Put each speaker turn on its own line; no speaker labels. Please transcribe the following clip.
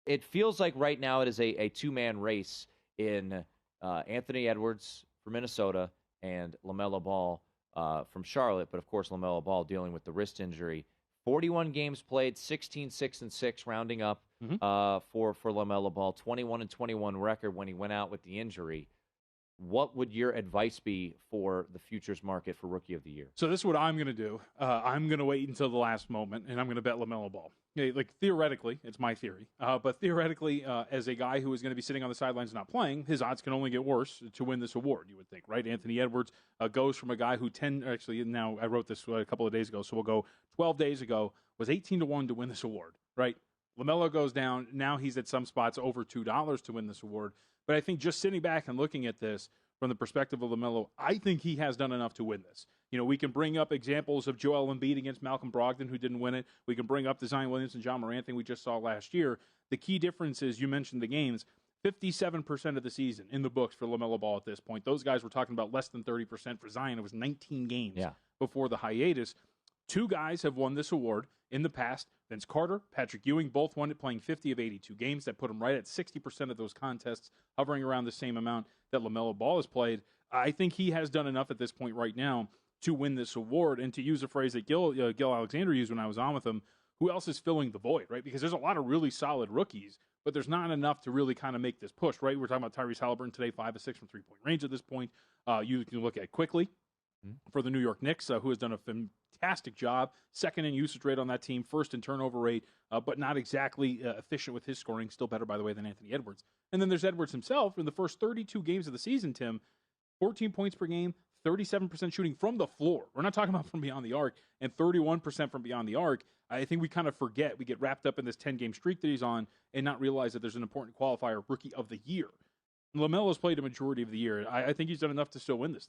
it feels like right now it is a two-man race in Anthony Edwards from Minnesota and LaMelo Ball from Charlotte. But, of course, LaMelo Ball dealing with the wrist injury. 41 games played, 16-6-6, rounding up for LaMelo Ball. 21-21 record when he went out with the injury. What would your advice be for the futures market for Rookie of the Year?
So this is what I'm going to do. I'm going to wait until the last moment, and I'm going to bet LaMelo Ball. Okay, like, theoretically, it's my theory, but theoretically, as a guy who is going to be sitting on the sidelines and not playing, his odds can only get worse to win this award, you would think, right? Anthony Edwards goes from a guy who now I wrote this a couple of days ago, so we'll go 12 days ago, was 18-1 to win this award, right? LaMelo goes down. Now he's at some spots over $2 to win this award. But I think just sitting back and looking at this from the perspective of LaMelo, I think he has done enough to win this. You know, we can bring up examples of Joel Embiid against Malcolm Brogdon, who didn't win it. We can bring up the Zion Williamson, John Morant thing we just saw last year. The key difference is, you mentioned the games, 57% of the season in the books for LaMelo Ball at this point. Those guys were talking about less than 30% for Zion. It was 19 games before the hiatus. Two guys have won this award in the past. Vince Carter, Patrick Ewing, both won it playing 50 of 82 games. That put them right at 60% of those contests, hovering around the same amount that LaMelo Ball has played. I think he has done enough at this point right now to win this award. And to use a phrase that Gil Alexander used when I was on with him, who else is filling the void, right? Because there's a lot of really solid rookies, but there's not enough to really kind of make this push, right? We're talking about Tyrese Halliburton today, 5 of 6 from three-point range at this point. You can look at quickly for the New York Knicks, who has done a fantastic job, second in usage rate on that team, first in turnover rate, but not exactly efficient with his scoring, still better, by the way, than Anthony Edwards. And then there's Edwards himself. In the first 32 games of the season, Tim, 14 points per game, 37% shooting from the floor. We're not talking about from beyond the arc, and 31% from beyond the arc. I think we kind of forget. We get wrapped up in this 10-game streak that he's on and not realize that there's an important qualifier, Rookie of the Year. LaMelo's played a majority of the year. I think he's done enough to still win this.